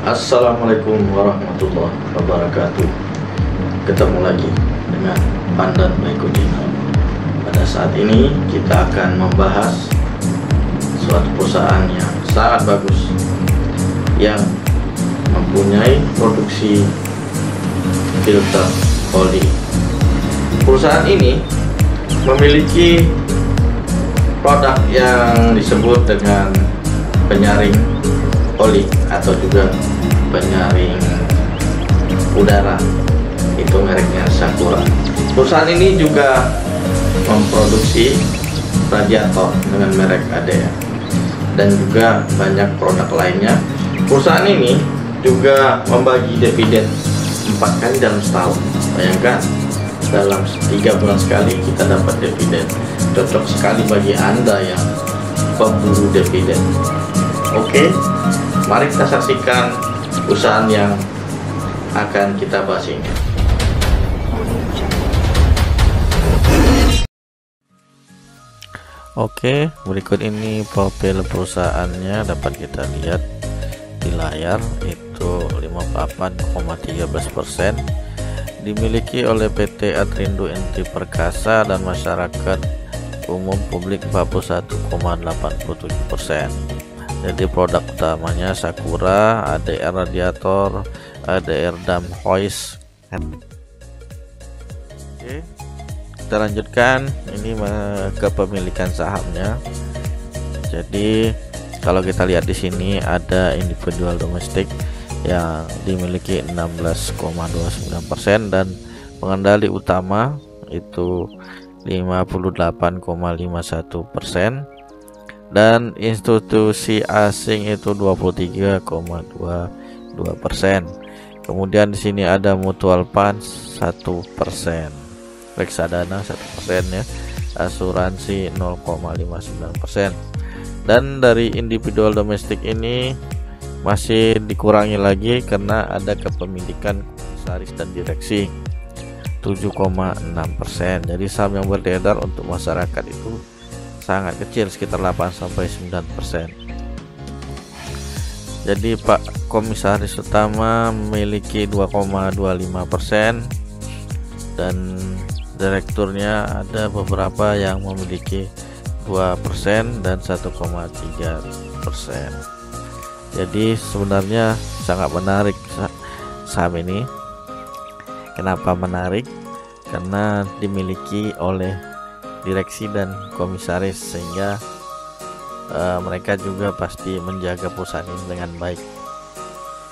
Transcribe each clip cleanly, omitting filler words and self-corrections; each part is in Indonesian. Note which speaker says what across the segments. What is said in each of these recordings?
Speaker 1: Assalamualaikum warahmatullahi wabarakatuh. Ketemu lagi dengan Pandan Baikudina. Pada saat ini kita akan membahas suatu perusahaan yang sangat bagus yang mempunyai produksi filter oli. Perusahaan ini memiliki produk yang disebut dengan penyaring oli atau juga penyaring udara, itu mereknya Sakura. Perusahaan ini juga memproduksi radiator dengan merek ADR dan juga banyak produk lainnya. Perusahaan ini juga membagi dividen 4 kali dalam setahun. Bayangkan, dalam 3 bulan sekali kita dapat dividen. Cocok sekali bagi Anda yang pemburu dividen. Oke, mari kita saksikan perusahaan yang akan kita bahas ini.
Speaker 2: Oke, berikut ini profil perusahaannya dapat kita lihat di layar. Itu 58,13%, dimiliki oleh PT Adrindo Inti Perkasa dan masyarakat umum publik 41,87%. Jadi produk utamanya Sakura, ADR radiator, ADR dam hoist. Oke, kita lanjutkan ini kepemilikan sahamnya. Jadi kalau kita lihat di sini ada individual domestik yang dimiliki 16,29% dan pengendali utama itu 58,51%. Dan institusi asing itu 23,22%. Kemudian di sini ada mutual funds 1%, reksadana 1% ya, asuransi 0,59%. Dan dari individual domestik ini masih dikurangi lagi karena ada kepemilikan komisaris dan direksi 7,6%. Jadi saham yang beredar untuk masyarakat itu sangat kecil, sekitar 8-9%. Jadi Pak Komisaris Utama memiliki 2,25% dan direkturnya ada beberapa yang memiliki 2% dan 1,3%. Jadi sebenarnya sangat menarik saham ini. Kenapa menarik? Karena dimiliki oleh direksi dan komisaris, sehingga mereka juga pasti menjaga perusahaan ini dengan baik,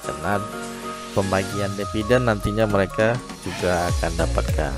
Speaker 2: karena pembagian dividen nantinya mereka juga akan dapatkan.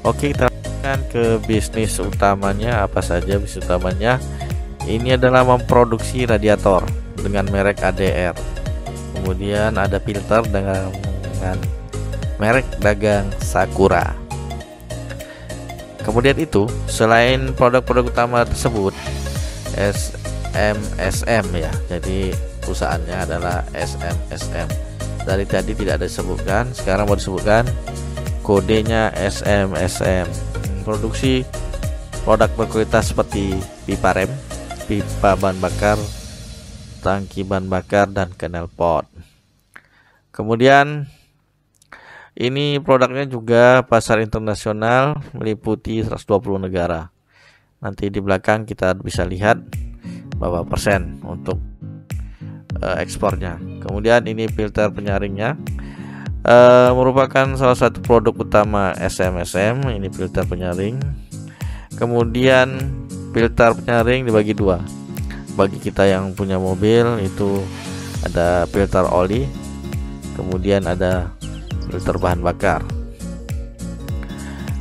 Speaker 2: Oke, kita akan ke bisnis utamanya. Apa saja bisnis utamanya? Ini adalah memproduksi radiator dengan merek ADR, kemudian ada filter dengan merek dagang Sakura. Kemudian itu, selain produk-produk utama tersebut, SMSM ya, jadi perusahaannya adalah SMSM. Dari tadi tidak ada disebutkan, sekarang mau disebutkan, kodenya SMSM. Produksi produk berkualitas seperti pipa rem, pipa bahan bakar, tangki bahan bakar, dan knalpot. Kemudian ini produknya juga pasar internasional, meliputi 120 negara. Nanti di belakang kita bisa lihat berapa persen untuk ekspornya. Kemudian ini filter penyaringnya, merupakan salah satu produk utama SMSM. Ini filter penyaring. Kemudian filter penyaring dibagi dua. Bagi kita yang punya mobil itu ada filter oli, kemudian ada filter bahan bakar.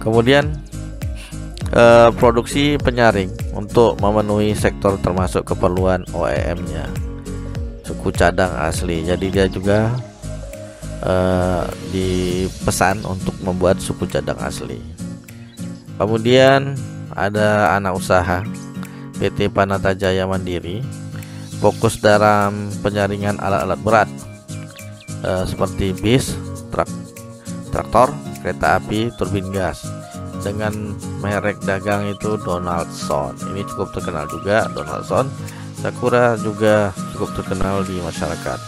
Speaker 2: Kemudian produksi penyaring untuk memenuhi sektor termasuk keperluan OEM-nya, suku cadang asli. Jadi dia juga dipesan untuk membuat suku cadang asli. Kemudian ada anak usaha PT Panata Jaya Mandiri, fokus dalam penyaringan alat-alat berat seperti bis, traktor, kereta api, turbin gas, dengan merek dagang itu Donaldson. Ini cukup terkenal juga, Donaldson. Sakura juga cukup terkenal di masyarakat.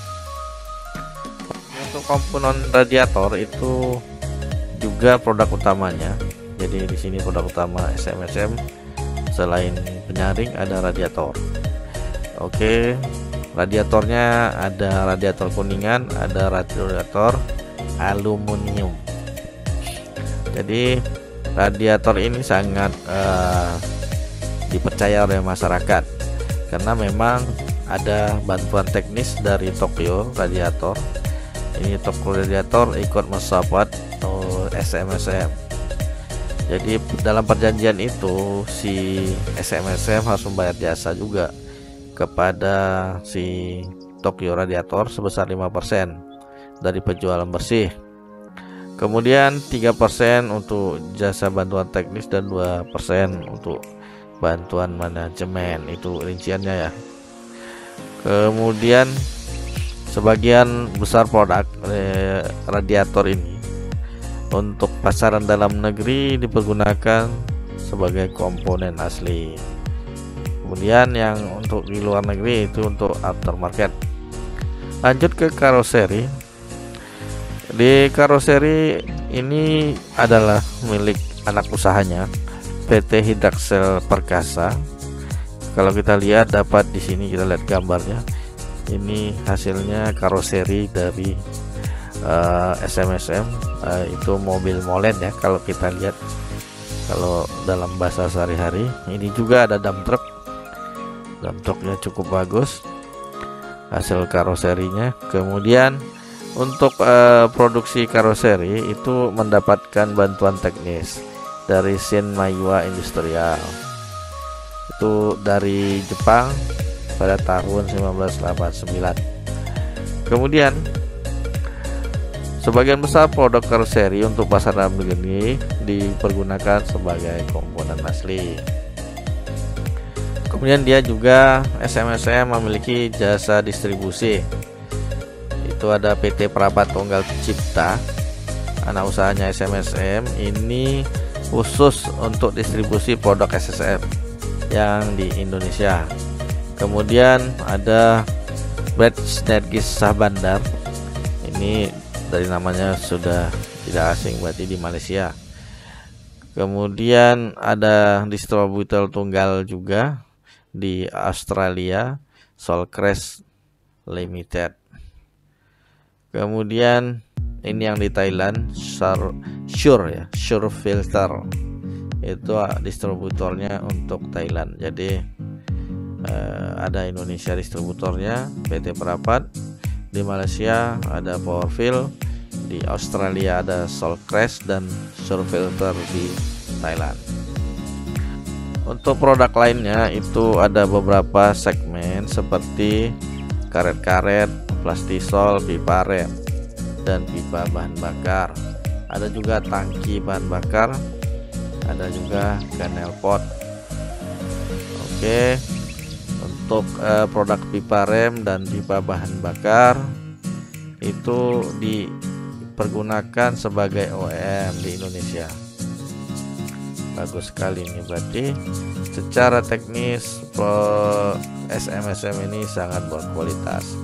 Speaker 2: untuk komponen radiator itu juga produk utamanya. Jadi di sini produk utama SMSM selain penyaring ada radiator. Oke, radiatornya ada radiator kuningan, ada radiator aluminium. Jadi radiator ini sangat dipercaya oleh masyarakat karena memang ada bantuan teknis dari Tokyo Radiator. Ini Tokyo Radiator ikut mensupport SMSM. Jadi dalam perjanjian itu si SMSM harus membayar jasa juga kepada si Tokyo Radiator sebesar 5% dari penjualan bersih. Kemudian 3% untuk jasa bantuan teknis dan 2% untuk bantuan manajemen. Itu rinciannya ya. Kemudian sebagian besar produk radiator ini untuk pasaran dalam negeri dipergunakan sebagai komponen asli. Kemudian yang untuk di luar negeri itu untuk aftermarket. Lanjut ke karoseri. Di karoseri ini adalah milik anak usahanya PT Hidraxel Perkasa. Kalau kita lihat dapat di sini, kita lihat gambarnya. Ini hasilnya karoseri dari SMSM, itu mobil molen ya kalau kita lihat, kalau dalam bahasa sehari-hari. Ini juga ada dump truck. Dump trucknya cukup bagus hasil karoserinya. Kemudian untuk produksi karoseri itu mendapatkan bantuan teknis dari Shin Maiwa Industrial, itu dari Jepang pada tahun 1989. Kemudian sebagian besar produk karoseri untuk pasar dalam negeri dipergunakan sebagai komponen asli. Kemudian dia juga SMSM memiliki jasa distribusi. Itu ada PT Prapat Tunggal Cipta, anak usahanya SMSM. Ini khusus untuk distribusi produk SSM yang di Indonesia. Kemudian ada Brad Sinergis Syahbandar. Ini dari namanya sudah tidak asing, berarti di Malaysia. Kemudian ada distributor tunggal juga di Australia, Solcrest Limited. Kemudian ini yang di Thailand, Sure Filter, itu distributornya untuk Thailand. Jadi ada Indonesia distributornya PT Prapat, di Malaysia ada Powerfill, di Australia ada Solcrest dan Sure Filter di Thailand. Untuk produk lainnya itu ada beberapa segmen seperti karet-karet, plastisol, pipa rem, dan pipa bahan bakar. Ada juga tangki bahan bakar, ada juga kanal pot. Oke, untuk produk pipa rem dan pipa bahan bakar itu dipergunakan sebagai OEM di Indonesia. Bagus sekali ini, berarti secara teknis SMSM ini sangat berkualitas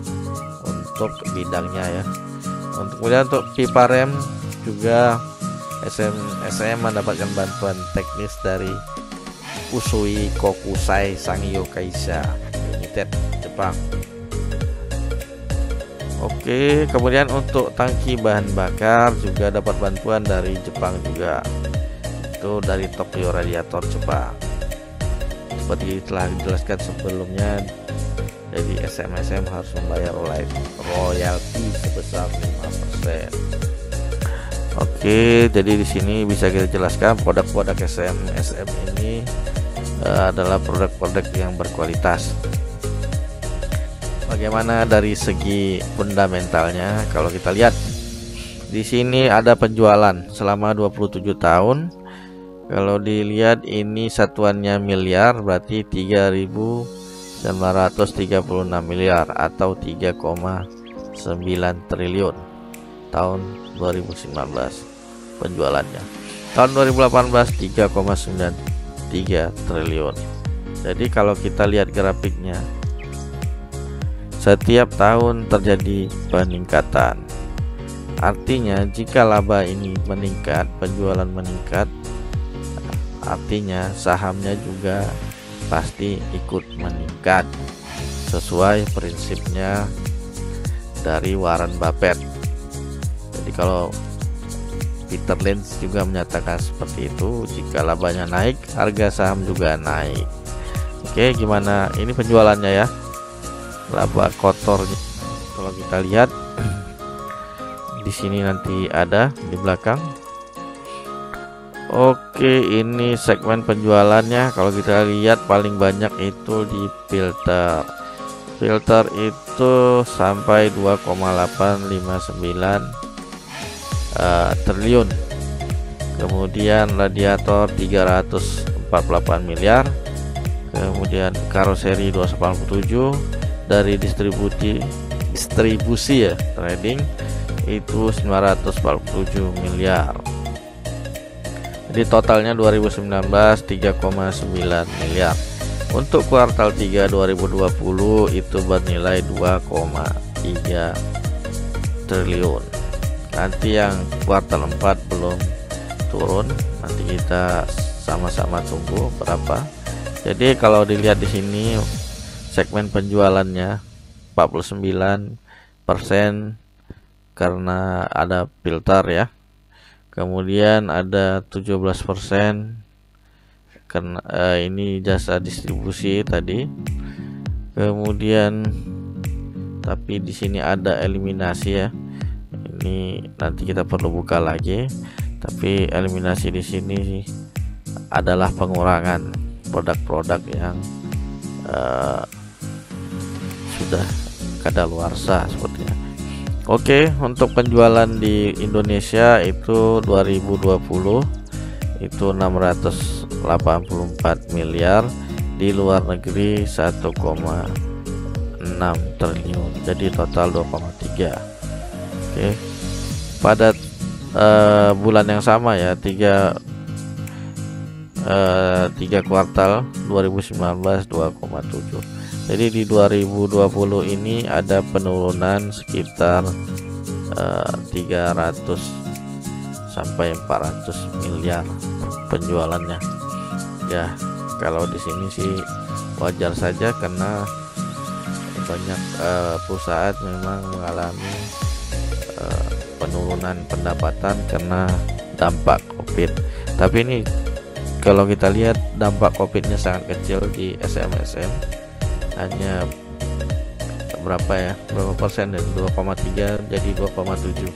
Speaker 2: untuk bidangnya ya. Kemudian untuk pipa rem juga SMSM mendapatkan bantuan teknis dari Usui Kokusai Sangyo Kaisha Limited, Jepang. Oke, kemudian untuk tangki bahan bakar juga dapat bantuan dari Jepang juga, itu dari Tokyo Radiator Jepang. Seperti telah dijelaskan sebelumnya, jadi SMSM harus membayar royalti sebesar 5%. Oke, jadi di sini bisa kita jelaskan produk-produk SMSM ini adalah produk-produk yang berkualitas. Bagaimana dari segi fundamentalnya? Kalau kita lihat di sini ada penjualan selama 27 tahun. Kalau dilihat ini satuannya miliar, berarti 3.936 miliar atau 3,9 triliun tahun 2019 penjualannya. Tahun 2018 3,93 triliun. Jadi kalau kita lihat grafiknya, setiap tahun terjadi peningkatan. Artinya jika laba ini meningkat, penjualan meningkat, artinya sahamnya juga pasti ikut meningkat sesuai prinsipnya dari Warren Buffett. Jadi kalau Peter Lynch juga menyatakan seperti itu, jika labanya naik, harga saham juga naik. Oke, gimana ini penjualannya ya? Laba kotornya kalau kita lihat di sini nanti ada di belakang. Oke, ini segmen penjualannya. Kalau kita lihat paling banyak itu di filter. Filter itu sampai 2,859 triliun. Kemudian radiator 348 miliar. Kemudian karoseri 287, dari distribusi ya, trading itu 947 miliar. Jadi totalnya 2019 3,9 miliar. Untuk kuartal 3 2020 itu bernilai 2,3 triliun. Nanti yang kuartal 4 belum turun, nanti kita sama-sama tunggu berapa. Jadi kalau dilihat di sini segmen penjualannya 49% karena ada filter ya. Kemudian ada 17% karena ini jasa distribusi tadi. Kemudian tapi di sini ada eliminasi ya. Ini nanti kita perlu buka lagi. Tapi eliminasi di sini adalah pengurangan produk-produk yang sudah kadaluarsa sepertinya. Oke, untuk penjualan di Indonesia itu 2020 itu 684 miliar, di luar negeri 1,6 triliun, jadi total 2,3. Oke, pada bulan yang sama ya, tiga kuartal 2019 2,7. Jadi di 2020 ini ada penurunan sekitar 300 sampai 400 miliar penjualannya. Ya, kalau di sini sih wajar saja karena banyak perusahaan memang mengalami penurunan pendapatan karena dampak Covid. Tapi ini kalau kita lihat dampak Covid-nya sangat kecil di SMSM. Hanya berapa persen, dari 2,3 jadi 2,7,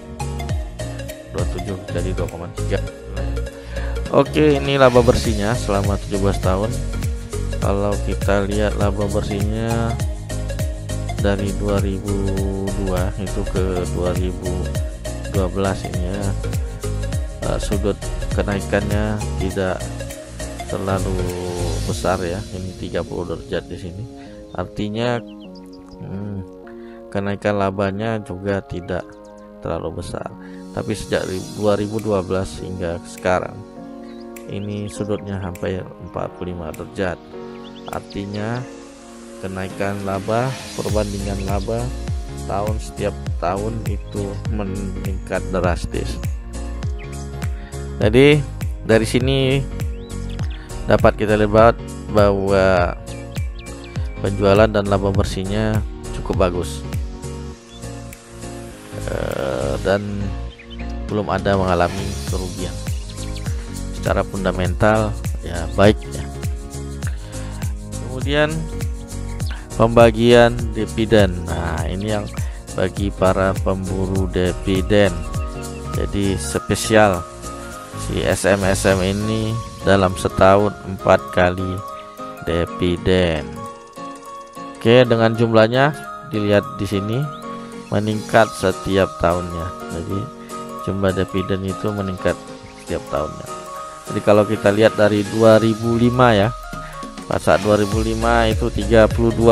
Speaker 2: 27 jadi 2,3. Oke, ini laba bersihnya selama 17 tahun. Kalau kita lihat laba bersihnya dari 2002 itu ke 2012 ini ya, sudut kenaikannya tidak terlalu besar ya, ini 30 derajat di sini. Artinya kenaikan labanya juga tidak terlalu besar. Tapi sejak 2012 hingga sekarang ini sudutnya hampir 45 derajat. Artinya kenaikan laba, perbandingan laba setiap tahun itu meningkat drastis. Jadi dari sini dapat kita lihat bahwa penjualan dan laba bersihnya cukup bagus, dan belum ada mengalami kerugian. Secara fundamental ya baik ya. Kemudian pembagian dividen. Nah, ini yang bagi para pemburu dividen. Jadi spesial si SMSM ini dalam setahun 4 kali dividen. Oke, dengan jumlahnya dilihat di sini meningkat setiap tahunnya. Jadi jumlah dividen itu meningkat setiap tahunnya. Jadi kalau kita lihat dari 2005 ya, pada saat 2005 itu Rp32,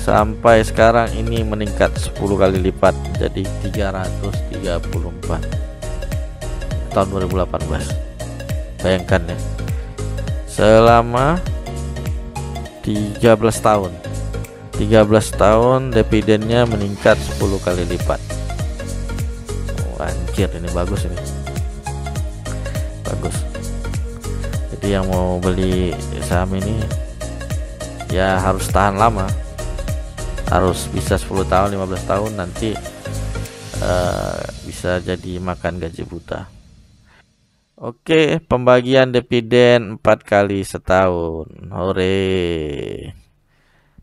Speaker 2: sampai sekarang ini meningkat 10 kali lipat jadi 334 tahun 2018. Bayangkan ya, selama 13 tahun dividennya meningkat 10 kali lipat. Anjir, ini bagus, ini bagus. Jadi yang mau beli saham ini ya harus tahan lama, harus bisa 10 tahun 15 tahun, nanti bisa jadi makan gaji buta. Oke, pembagian dividen 4 kali setahun. Hore.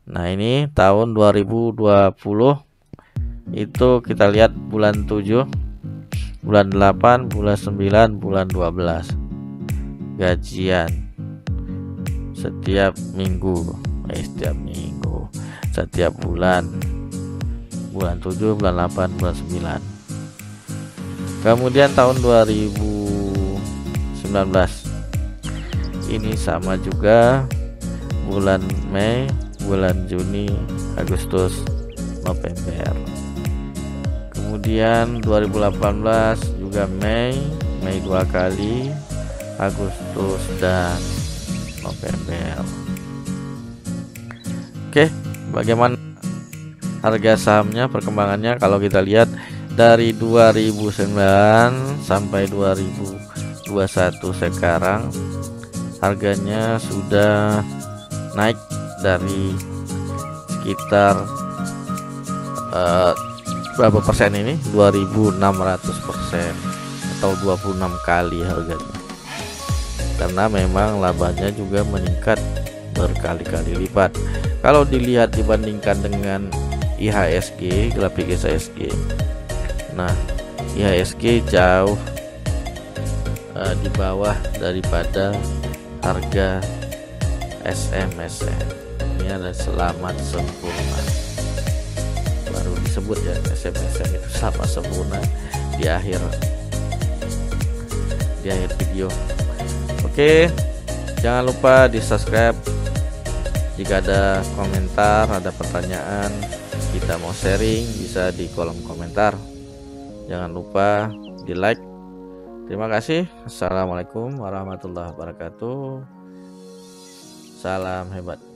Speaker 2: Nah, ini tahun 2020 itu kita lihat bulan 7, bulan 8, bulan 9, bulan 12. Gajian setiap minggu, setiap bulan. Bulan 7, bulan 8, bulan 9. Kemudian tahun 2019 ini sama juga, bulan Mei, bulan Juni, Agustus, November. Kemudian 2018 juga Mei 2 kali, Agustus dan November. Oke, bagaimana harga sahamnya, perkembangannya? Kalau kita lihat dari 2009 sampai 2021 sekarang, harganya sudah naik dari sekitar berapa persen ini? 2600% atau 26 kali harganya, karena memang labanya juga meningkat berkali-kali lipat. Kalau dilihat dibandingkan dengan IHSG, grafik IHSG, nah IHSG jauh di bawah daripada harga SMSM. Ini adalah selamat sempurna, baru disebut ya SMSM itu selamat sempurna di akhir video. Oke, jangan lupa di subscribe. Jika ada komentar, ada pertanyaan, kita mau sharing, bisa di kolom komentar. Jangan lupa di like. Terima kasih. Assalamualaikum warahmatullahi wabarakatuh. Salam hebat.